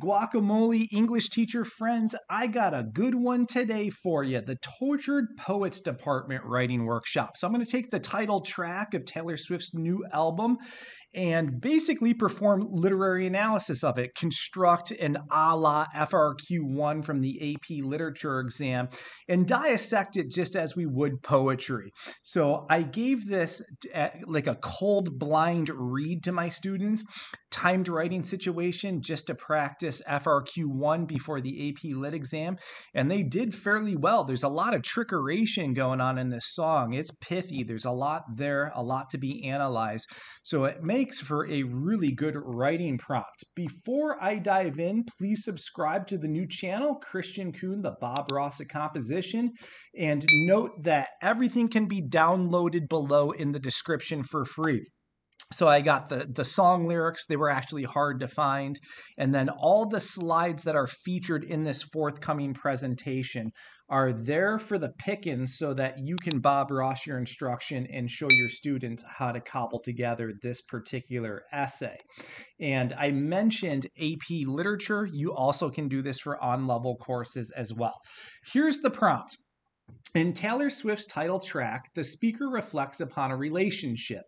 guacamole English teacher friends, I got a good one today for you, the Tortured Poets Department Writing Workshop. So I'm going to take the title track of Taylor Swift's new album and basically perform literary analysis of it, construct an a la FRQ1 from the AP Literature exam, and dissect it just as we would poetry. So I gave this like a cold blind read to my students, timed writing situation just to practice FRQ1 before the AP Lit exam, and they did fairly well. There's a lot of trickeration going on in this song. It's pithy. There's a lot there, a lot to be analyzed. So it makes for a really good writing prompt. Before I dive in, please subscribe to the new channel, Kristian Kuhn, the Bob Ross of Composition, and note that everything can be downloaded below in the description for free. So I got the song lyrics. They were actually hard to find. And then all the slides that are featured in this forthcoming presentation are there for the pickings so that you can Bob Ross your instruction and show your students how to cobble together this particular essay. And I mentioned AP Literature. You also can do this for on-level courses as well. Here's the prompt. In Taylor Swift's title track, the speaker reflects upon a relationship.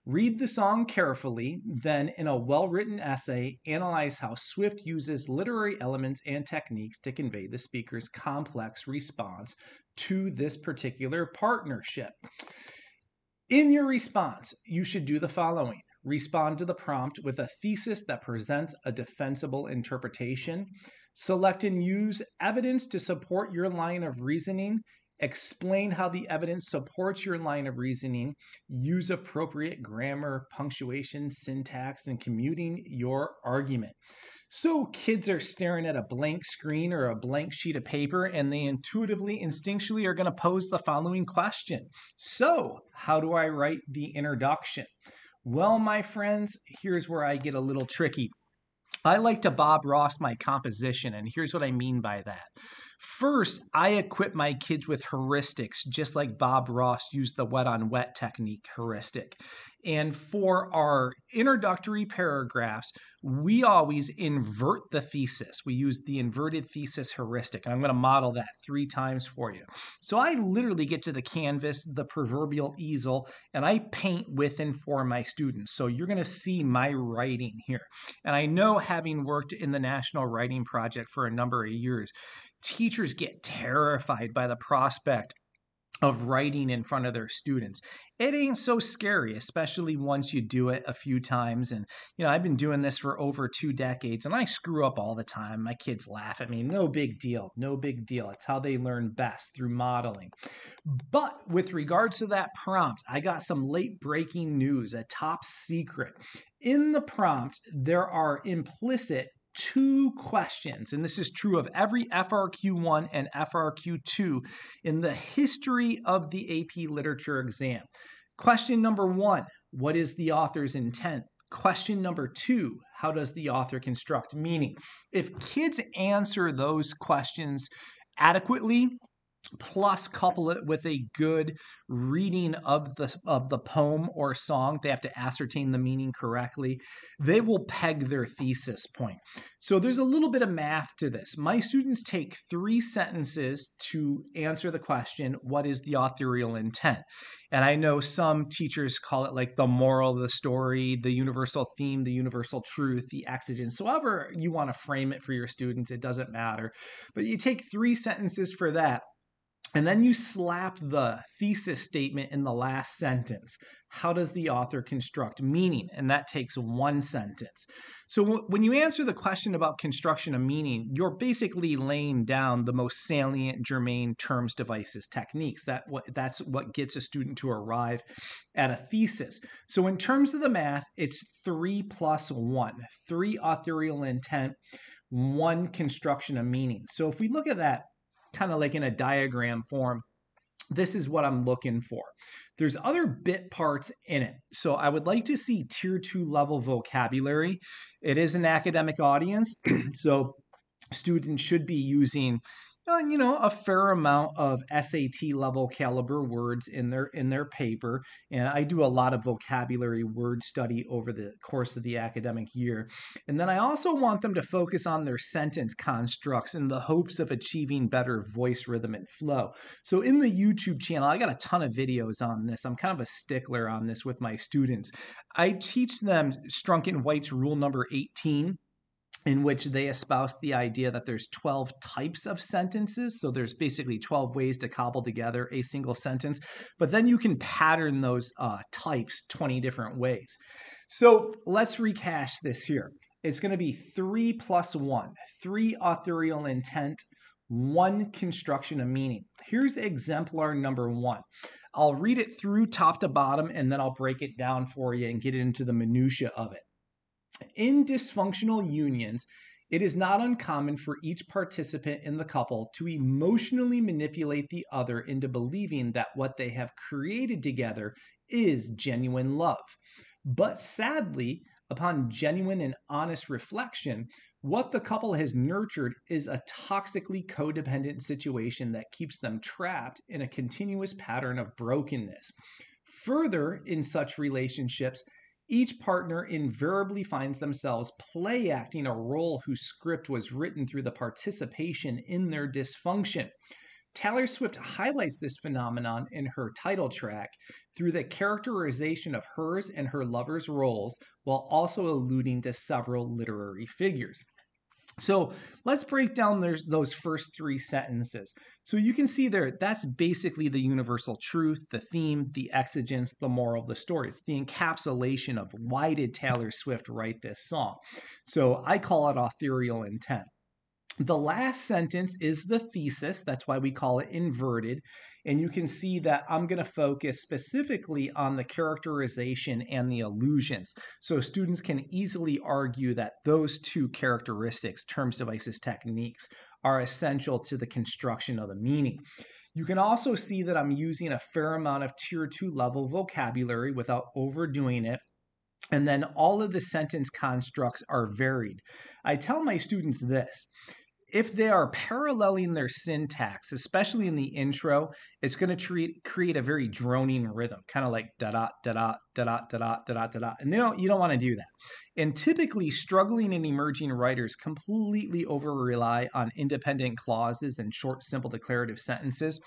Read the song carefully, then in a well-written essay, analyze how Swift uses literary elements and techniques to convey the speaker's complex response to this particular partnership. In your response, you should do the following. Respond to the prompt with a thesis that presents a defensible interpretation. Select and use evidence to support your line of reasoning. Explain how the evidence supports your line of reasoning. Use appropriate grammar, punctuation, syntax, and commuting your argument. So kids are staring at a blank screen or a blank sheet of paper, and they intuitively, instinctually are going to pose the following question. So, how do I write the introduction? Well, my friends, here's where I get a little tricky. I like to Bob Ross my composition, and here's what I mean by that. First, I equip my kids with heuristics, just like Bob Ross used the wet on wet technique heuristic. And for our introductory paragraphs, we always invert the thesis. We use the inverted thesis heuristic, and I'm going to model that 3 times for you. So I literally get to the canvas, the proverbial easel, and I paint with and for my students. So you're going to see my writing here. And I know, having worked in the National Writing Project for a number of years, teachers get terrified by the prospect of writing in front of their students. It ain't so scary, especially once you do it a few times. And, I've been doing this for over 2 decades, and I screw up all the time. My kids laugh at me. No big deal. No big deal. It's how they learn best, through modeling. But with regards to that prompt, I got some late breaking news, a top secret. In the prompt, there are implicit 2 questions, and this is true of every FRQ1 and FRQ2 in the history of the AP Literature exam. Question number 1, what is the author's intent? Question number 2, how does the author construct meaning? If kids answer those questions adequately, plus couple it with a good reading of the poem or song, they have to ascertain the meaning correctly, they will peg their thesis point. So there's a little bit of math to this. My students take 3 sentences to answer the question, what is the authorial intent? And I know some teachers call it like the moral of the story, the universal theme, the universal truth, the exigence. So however you want to frame it for your students, it doesn't matter. But you take 3 sentences for that. And then you slap the thesis statement in the last sentence. How does the author construct meaning? And that takes 1 sentence. So when you answer the question about construction of meaning, you're basically laying down the most salient, germane terms, devices, techniques. That's what gets a student to arrive at a thesis. So in terms of the math, it's 3 plus 1. 3 authorial intent, 1 construction of meaning. So if we look at that, kind of like in a diagram form, this is what I'm looking for. There's other bit parts in it. So I would like to see tier 2 level vocabulary. It is an academic audience, so students should be using a fair amount of SAT level caliber words in their paper, and I do a lot of vocabulary word study over the course of the academic year. And then I also want them to focus on their sentence constructs in the hopes of achieving better voice rhythm and flow. So in the YouTube channel, I got a ton of videos on this. I'm kind of a stickler on this with my students. I teach them Strunk and White's rule number 18, in which they espouse the idea that there's 12 types of sentences. So there's basically 12 ways to cobble together a single sentence, but then you can pattern those types 20 different ways. So let's recash this here. It's going to be 3 plus 1, 3 authorial intent, 1 construction of meaning. Here's exemplar number 1. I'll read it through top to bottom, and then I'll break it down for you and get into the minutia of it. In dysfunctional unions, it is not uncommon for each participant in the couple to emotionally manipulate the other into believing that what they have created together is genuine love. But sadly, upon genuine and honest reflection, what the couple has nurtured is a toxically codependent situation that keeps them trapped in a continuous pattern of brokenness. Further, in such relationships, each partner invariably finds themselves play acting a role whose script was written through the participation in their dysfunction. Taylor Swift highlights this phenomenon in her title track through the characterization of hers and her lover's roles, while also alluding to several literary figures. So let's break down those first 3 sentences. So you can see there, that's basically the universal truth, the theme, the exigence, the moral of the story. It's the encapsulation of why did Taylor Swift write this song. So I call it authorial intent. The last sentence is the thesis. That's why we call it inverted. And you can see that I'm going to focus specifically on the characterization and the allusions. So students can easily argue that those 2 characteristics, terms, devices, techniques, are essential to the construction of the meaning. You can also see that I'm using a fair amount of tier 2 level vocabulary without overdoing it. And then all of the sentence constructs are varied. I tell my students this. If they are paralleling their syntax, especially in the intro, it's going to create a very droning rhythm, kind of like da-da, da-da, da-da, da-da, da-da, da-da. And you don't want to do that. And typically, struggling and emerging writers completely over-rely on independent clauses and short, simple declarative sentences.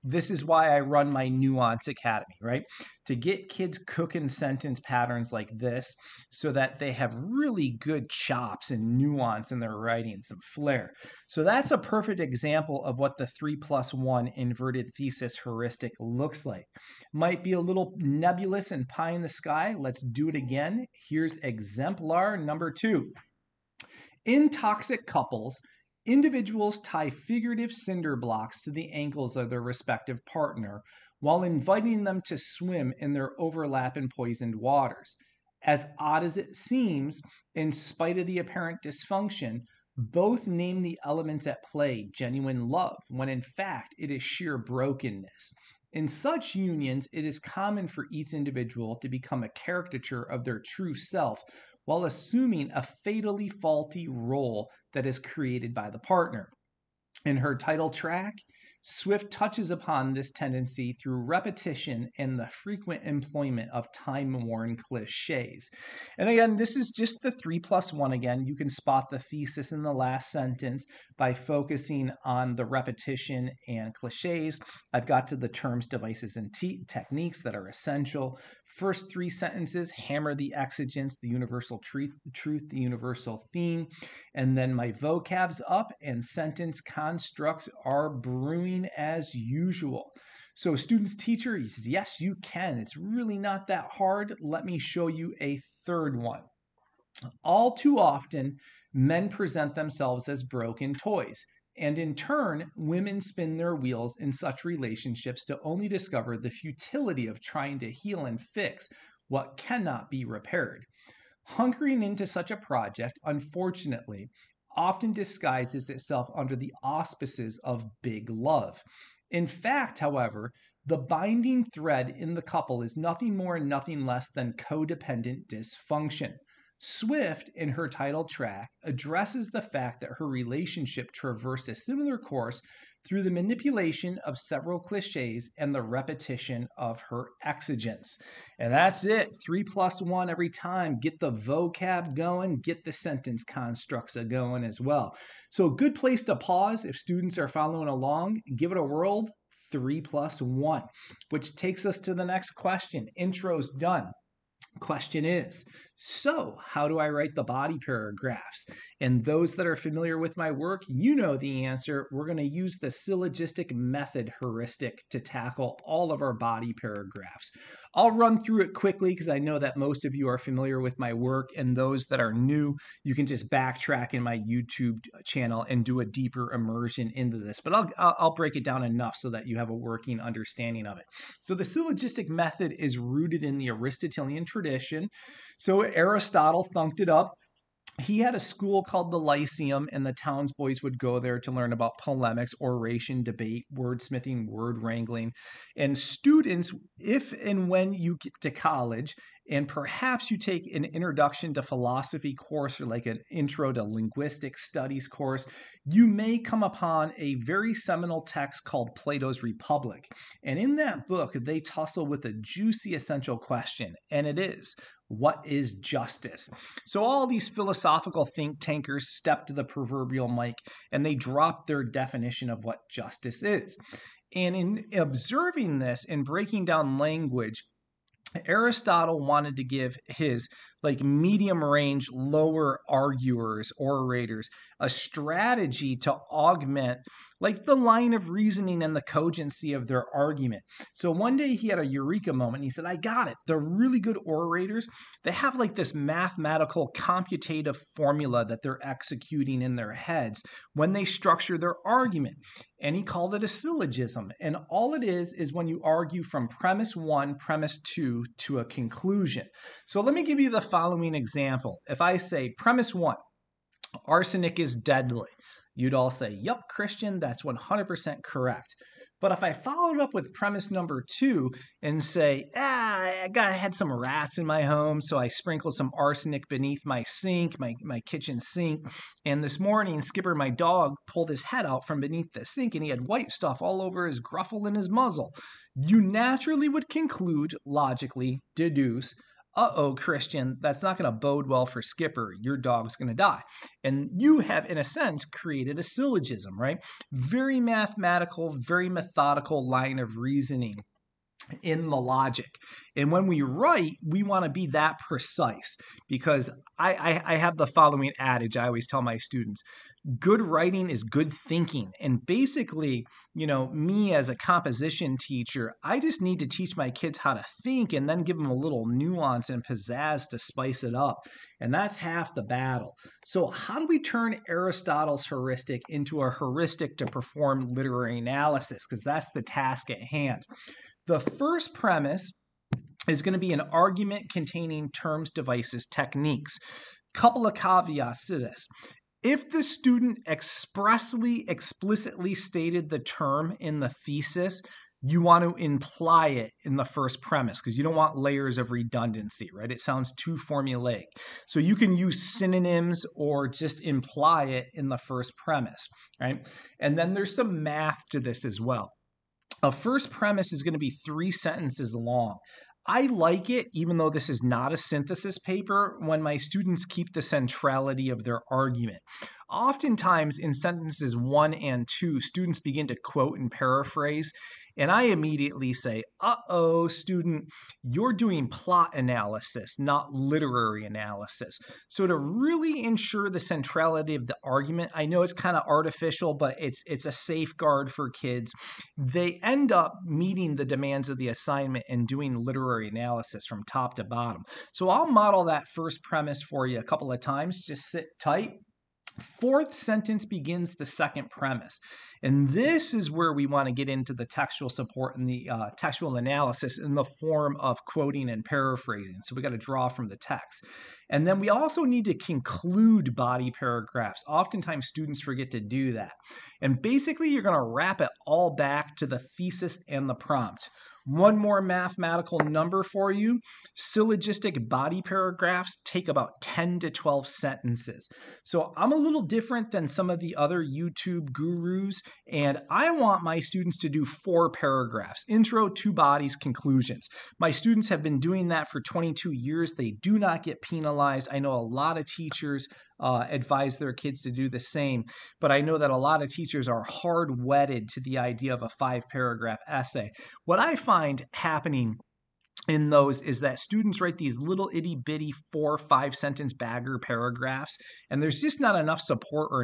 This is why I run my Nuance Academy, right? To get kids cooking sentence patterns like this so that they have really good chops and nuance in their writing, some flair. So that's a perfect example of what the 3 plus 1 inverted thesis heuristic looks like. Might be a little nebulous and pie in the sky. Let's do it again. Here's exemplar number 2. In toxic couples, individuals tie figurative cinder blocks to the ankles of their respective partner while inviting them to swim in their overlap and poisoned waters. As odd as it seems, in spite of the apparent dysfunction, both name the elements at play genuine love, when in fact it is sheer brokenness. In such unions, it is common for each individual to become a caricature of their true self while assuming a fatally faulty role that is created by the partner. In her title track, Swift touches upon this tendency through repetition and the frequent employment of time-worn cliches. And again, this is just the 3 plus 1 again. You can spot the thesis in the last sentence by focusing on the repetition and cliches. I've got to the terms, devices, and techniques that are essential. First 3 sentences hammer the exigence, the universal truth, the universal theme, and then my vocab's up and sentence constructs are brewing as usual. So students, teachers, yes, you can. It's really not that hard. Let me show you a third one. All too often, men present themselves as broken toys. And in turn, women spin their wheels in such relationships to only discover the futility of trying to heal and fix what cannot be repaired. Hunkering into such a project, unfortunately, often disguises itself under the auspices of big love. In fact, however, the binding thread in the couple is nothing more and nothing less than codependent dysfunction. Swift, in her title track, addresses the fact that her relationship traversed a similar course through the manipulation of several cliches and the repetition of her exigence. And that's it. 3+1 every time. Get the vocab going, get the sentence constructs going as well. So a good place to pause if students are following along, give it a whirl. 3+1, which takes us to the next question. Intro's done. Question is, so how do I write the body paragraphs? And those that are familiar with my work, you know the answer. We're going to use the syllogistic method heuristic to tackle all of our body paragraphs. I'll run through it quickly because I know that most of you are familiar with my work, and those that are new, you can just backtrack in my YouTube channel and do a deeper immersion into this. But I'll break it down enough so that you have a working understanding of it. So the syllogistic method is rooted in the Aristotelian tradition. So Aristotle thunked it up. He had a school called the Lyceum, and the townsboys would go there to learn about polemics, oration, debate, wordsmithing, word wrangling. And students, if and when you get to college, and perhaps you take an introduction to philosophy course or like an intro to linguistic studies course, you may come upon a very seminal text called Plato's Republic. And in that book, they tussle with a juicy essential question, and it is, what is justice? So all these philosophical think tankers step to the proverbial mic and they drop their definition of what justice is. And in observing this and breaking down language, Aristotle wanted to give his medium range, lower arguers, orators, a strategy to augment the line of reasoning and the cogency of their argument. So one day he had a eureka moment. He said, I got it. The really good orators, they have this mathematical computative formula that they're executing in their heads when they structure their argument. And he called it a syllogism. And all it is when you argue from premise 1, premise 2 to a conclusion. So let me give you the following example. If I say premise 1, arsenic is deadly, you'd all say, yep, Kristian, that's 100% correct. But if I followed up with premise number 2 and say, I had some rats in my home, so I sprinkled some arsenic beneath my sink, my kitchen sink, and this morning Skipper, my dog, pulled his head out from beneath the sink and he had white stuff all over his gruffle and his muzzle. You naturally would conclude, logically deduce, Kristian, that's not going to bode well for Skipper. Your dog's going to die. And you have, in a sense, created a syllogism, right? Very mathematical, very methodical line of reasoning in the logic. And when we write, we want to be that precise because I have the following adage I always tell my students. Good writing is good thinking. And basically, me as a composition teacher, I just need to teach my kids how to think and then give them a little nuance and pizzazz to spice it up. And that's half the battle. So how do we turn Aristotle's heuristic into a heuristic to perform literary analysis? Because that's the task at hand. The first premise is going to be an argument containing terms, devices, techniques. Couple of caveats to this. If the student explicitly stated the term in the thesis, you want to imply it in the first premise because you don't want layers of redundancy, right? It sounds too formulaic. So you can use synonyms or just imply it in the first premise, right? And then there's some math to this as well. A first premise is going to be 3 sentences long. I like it, even though this is not a synthesis paper, when my students keep the centrality of their argument. Oftentimes in sentences 1 and 2, students begin to quote and paraphrase, and I immediately say, student, you're doing plot analysis, not literary analysis. So to really ensure the centrality of the argument, I know it's kind of artificial, but it's a safeguard for kids. They end up meeting the demands of the assignment and doing literary analysis from top to bottom. So I'll model that first premise for you a couple of times. Just sit tight. Fourth sentence begins the second premise. And this is where we want to get into the textual support and the textual analysis in the form of quoting and paraphrasing. So we got to draw from the text. And then we also need to conclude body paragraphs. Oftentimes students forget to do that. And basically you're going to wrap it all back to the thesis and the prompt. One more mathematical number for you. Syllogistic body paragraphs take about 10 to 12 sentences. So I'm a little different than some of the other YouTube gurus, and I want my students to do 4 paragraphs: intro, 2 bodies, conclusions. My students have been doing that for 22 years. They do not get penalized. I know a lot of teachers advise their kids to do the same, but I know that a lot of teachers are hard wedded to the idea of a 5-paragraph essay. What I find happening in those is that students write these little itty bitty 4 or 5 sentence bagger paragraphs, and there's just not enough support or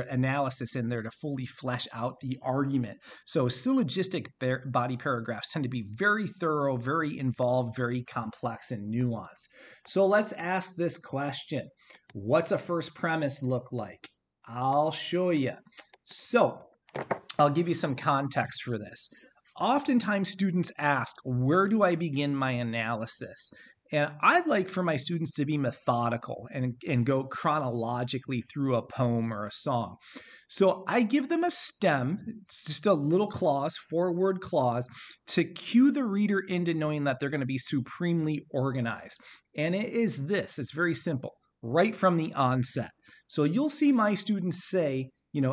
analysis in there to fully flesh out the argument. So syllogistic body paragraphs tend to be very thorough, very involved, very complex and nuanced. So let's ask this question: what's a first premise look like? I'll show you. So I'll give you some context for this. Oftentimes students ask, where do I begin my analysis? And I'd like for my students to be methodical and go chronologically through a poem or a song. So I give them a stem, it's just a little clause, 4-word clause, to cue the reader into knowing that they're going to be supremely organized. And it is this, it's very simple, right from the onset. So you'll see my students say,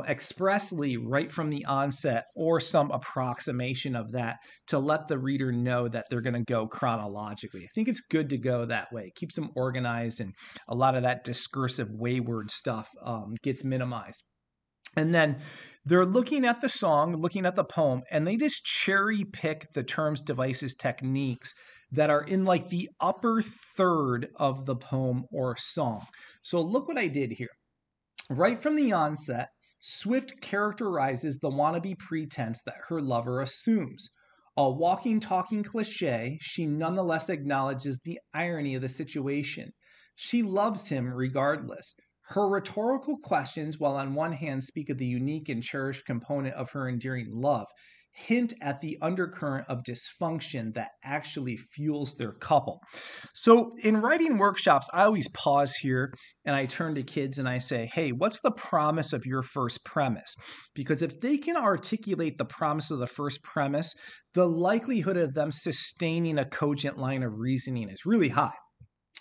expressly right from the onset or some approximation of that to let the reader know that they're going to go chronologically. I think it's good to go that way. It keeps them organized, and a lot of that discursive wayward stuff gets minimized. And then they're looking at the song, looking at the poem, and they just cherry pick the terms, devices, techniques that are in like the upper third of the poem or song. So look what I did here. Right from the onset, Swift characterizes the wannabe pretense that her lover assumes. A walking, talking cliche, she nonetheless acknowledges the irony of the situation. She loves him regardless. Her rhetorical questions, while on one hand speak of the unique and cherished component of her endearing love, hint at the undercurrent of dysfunction that actually fuels their couple. So in writing workshops, I always pause here and I turn to kids and I say, hey, what's the promise of your first premise? Because if they can articulate the promise of the first premise, the likelihood of them sustaining a cogent line of reasoning is really high.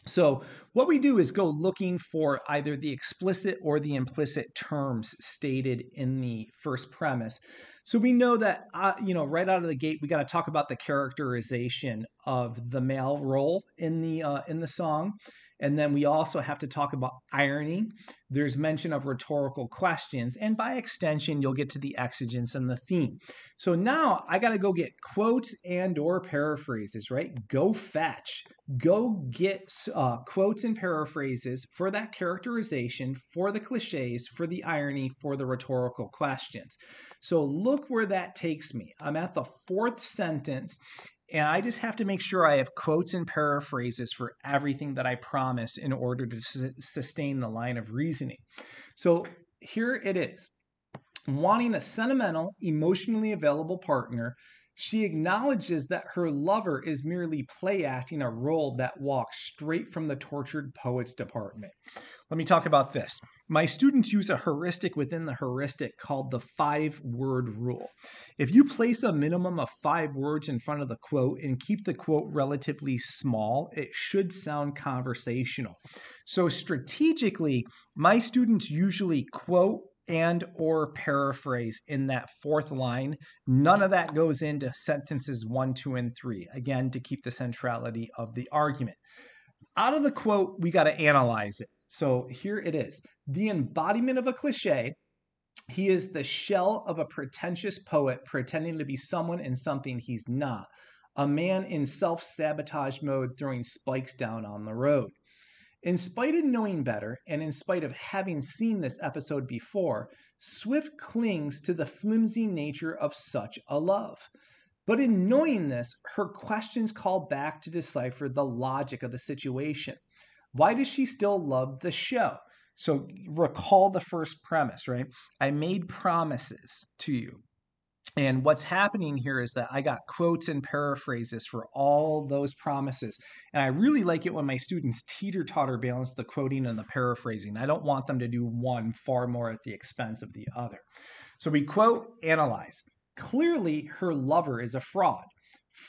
So what we do is go looking for either the explicit or the implicit terms stated in the first premise. So we know that, right out of the gate, we got to talk about the characterization of the male role in the song. And then we also have to talk about irony. There's mention of rhetorical questions, and by extension, you'll get to the exigence and the theme. So now I got to go get quotes and or paraphrases, right? Go fetch. Go get quotes and paraphrases for that characterization, for the cliches, for the irony, for the rhetorical questions. So look where that takes me. I'm at the 4th sentence, and I just have to make sure I have quotes and paraphrases for everything that I promise in order to sustain the line of reasoning. So here it is. Wanting a sentimental, emotionally available partner, she acknowledges that her lover is merely play acting a role that walks straight from the tortured poets department. Let me talk about this. My students use a heuristic within the heuristic called the 5-word rule. If you place a minimum of 5 words in front of the quote and keep the quote relatively small, it should sound conversational. So strategically, my students usually quote and or paraphrase in that 4th line. None of that goes into sentences 1, 2, and 3, again, to keep the centrality of the argument. Out of the quote, we got to analyze it. So here it is. The embodiment of a cliche, he is the shell of a pretentious poet pretending to be someone and something he's not. A man in self-sabotage mode throwing spikes down on the road. In spite of knowing better, and in spite of having seen this episode before, Swift clings to the flimsy nature of such a love. But in knowing this, her questions call back to decipher the logic of the situation. Why does she still love the show? So recall the first premise, right? I made promises to you. And what's happening here is that I got quotes and paraphrases for all those promises. And I really like it when my students teeter-totter balance the quoting and the paraphrasing. I don't want them to do one far more at the expense of the other. So we quote, analyze. Clearly, her lover is a fraud.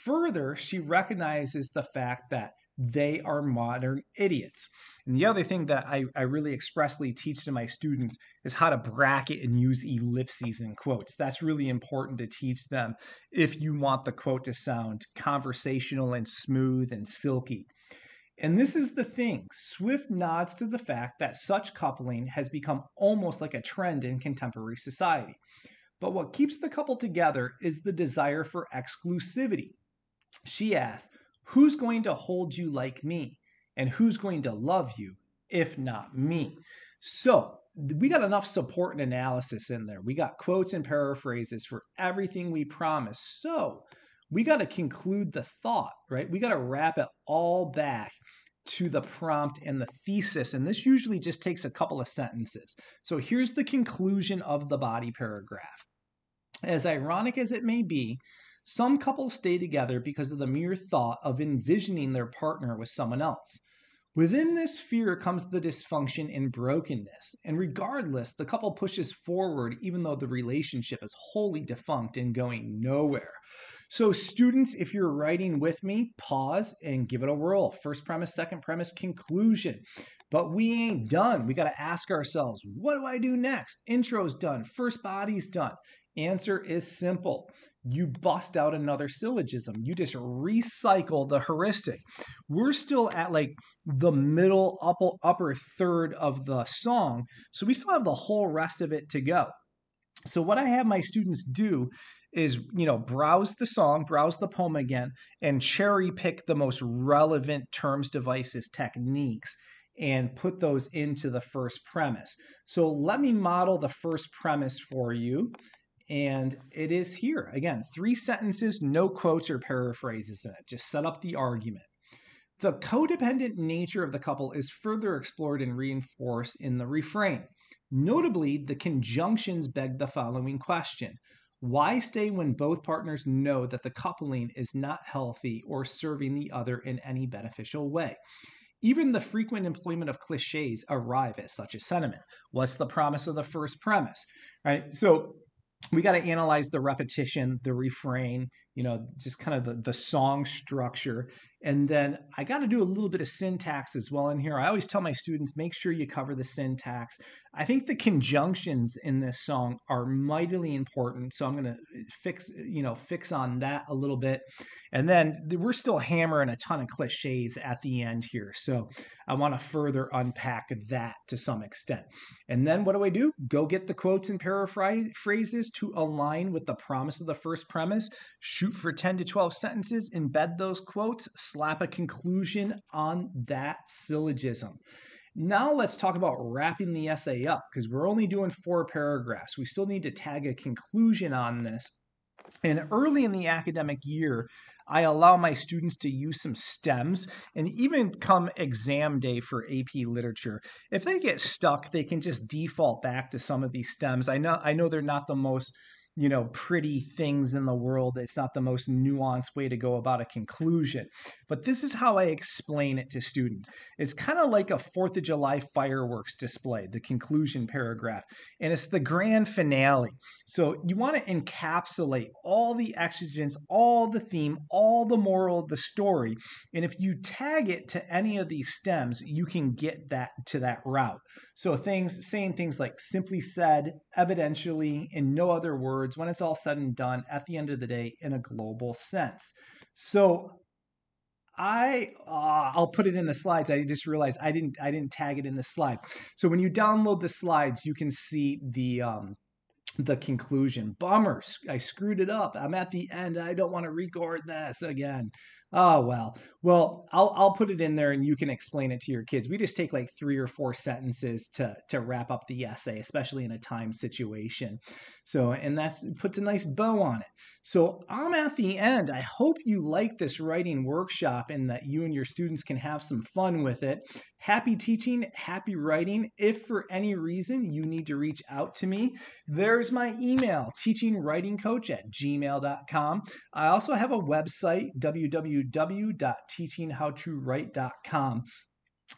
Further, she recognizes the fact that they are modern idiots. And the other thing that I really expressly teach to my students is how to bracket and use ellipses in quotes. That's really important to teach them if you want the quote to sound conversational and smooth and silky. And this is the thing. Swift nods to the fact that such coupling has become almost like a trend in contemporary society. But what keeps the couple together is the desire for exclusivity. She asks, who's going to hold you like me? And who's going to love you if not me? So we got enough support and analysis in there. We got quotes and paraphrases for everything we promise. So we got to conclude the thought, right? We got to wrap it all back to the prompt and the thesis. And this usually just takes a couple of sentences. So here's the conclusion of the body paragraph. As ironic as it may be, some couples stay together because of the mere thought of envisioning their partner with someone else. Within this fear comes the dysfunction and brokenness, and regardless, the couple pushes forward even though the relationship is wholly defunct and going nowhere. So students, if you're writing with me, pause and give it a whirl. First premise, second premise, conclusion. But we ain't done. We got to ask ourselves, what do I do next? Intro's done. First body's done. Answer is simple. You bust out another syllogism. You just recycle the heuristic. We're still at like the middle upper third of the song, so we still have the whole rest of it to go. So what I have my students do is, browse the song, browse the poem again, and cherry pick the most relevant terms, devices, techniques, and put those into the first premise. So let me model the first premise for you. And it is here. Again, 3 sentences, no quotes or paraphrases in it. Just set up the argument. The codependent nature of the couple is further explored and reinforced in the refrain. Notably, the conjunctions beg the following question. Why stay when both partners know that the coupling is not healthy or serving the other in any beneficial way? Even the frequent employment of cliches arrive at such a sentiment. What's the promise of the first premise? Right? So we got to analyze the repetition, the refrain, just kind of the song structure. And then I got to do a little bit of syntax as well in here. I always tell my students, make sure you cover the syntax. I think the conjunctions in this song are mightily important. So I'm going to fix on that a little bit. And then we're still hammering a ton of cliches at the end here. So I want to further unpack that to some extent. And then what do? Go get the quotes and paraphrases to align with the promise of the first premise. Shoot for 10 to 12 sentences, embed those quotes, slap a conclusion on that syllogism. Now let's talk about wrapping the essay up, because we're only doing 4 paragraphs. We still need to tag a conclusion on this. And early in the academic year, I allow my students to use some stems, and even come exam day for AP literature, if they get stuck, they can just default back to some of these stems. I know they're not the most pretty things in the world. It's not the most nuanced way to go about a conclusion. But this is how I explain it to students. It's kind of like a 4th of July fireworks display, the conclusion paragraph. And it's the grand finale. So you want to encapsulate all the exigence, all the theme, all the moral of the story. And if you tag it to any of these stems, you can get that to that route. So saying things like simply said, evidentially, in no other words, when it's all said and done, at the end of the day, in a global sense. So I'll put it in the slides. I just realized I didn't tag it in the slide. So when you download the slides, you can see the conclusion. Bummer, I screwed it up. I'm at the end. I don't want to record this again. Oh, well, I'll put it in there and you can explain it to your kids. We just take like 3 or 4 sentences to wrap up the essay, especially in a time situation. So, and that's puts a nice bow on it. So I'm at the end. I hope you like this writing workshop and that you and your students can have some fun with it. Happy teaching, happy writing. If for any reason you need to reach out to me, there's my email, teachingwritingcoach@gmail.com. I also have a website, www.teachinghowtowrite.com.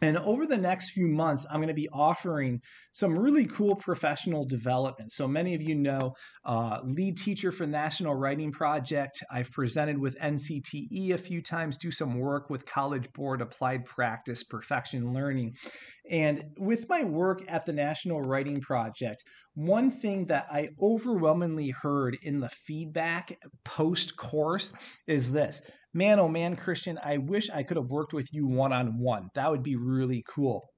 And over the next few months, I'm going to be offering some really cool professional development. So many of you know, lead teacher for National Writing Project. I've presented with NCTE a few times, do some work with College Board Applied Practice Perfection Learning. And with my work at the National Writing Project, one thing that I overwhelmingly heard in the feedback post-course is this. Man, oh man, Kristian, I wish I could have worked with you one-on-one. That would be really cool.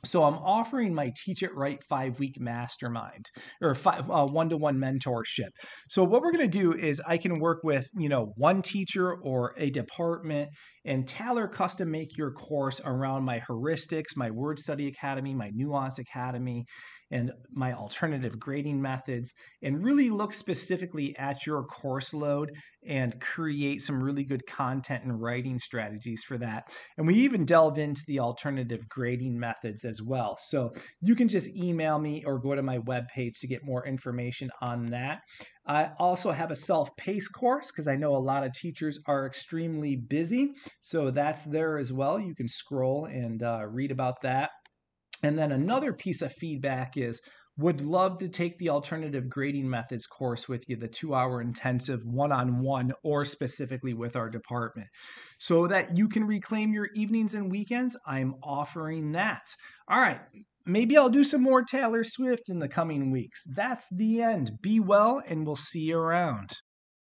So I'm offering my Teach It Right 5-week mastermind or one-to-one mentorship. So what we're going to do is I can work with, one teacher or a department and tailor custom make your course around my heuristics, my word study academy, my nuance academy, and my alternative grading methods, and really look specifically at your course load and create some really good content and writing strategies for that. And we even delve into the alternative grading methods as well. So you can just email me or go to my webpage to get more information on that. I also have a self-paced course because I know a lot of teachers are extremely busy. So that's there as well. You can scroll and read about that. And then another piece of feedback is, would love to take the alternative grading methods course with you, the 2-hour intensive one-on-one or specifically with our department. So that you can reclaim your evenings and weekends, I'm offering that. All right, maybe I'll do some more Taylor Swift in the coming weeks. That's the end. Be well, and we'll see you around.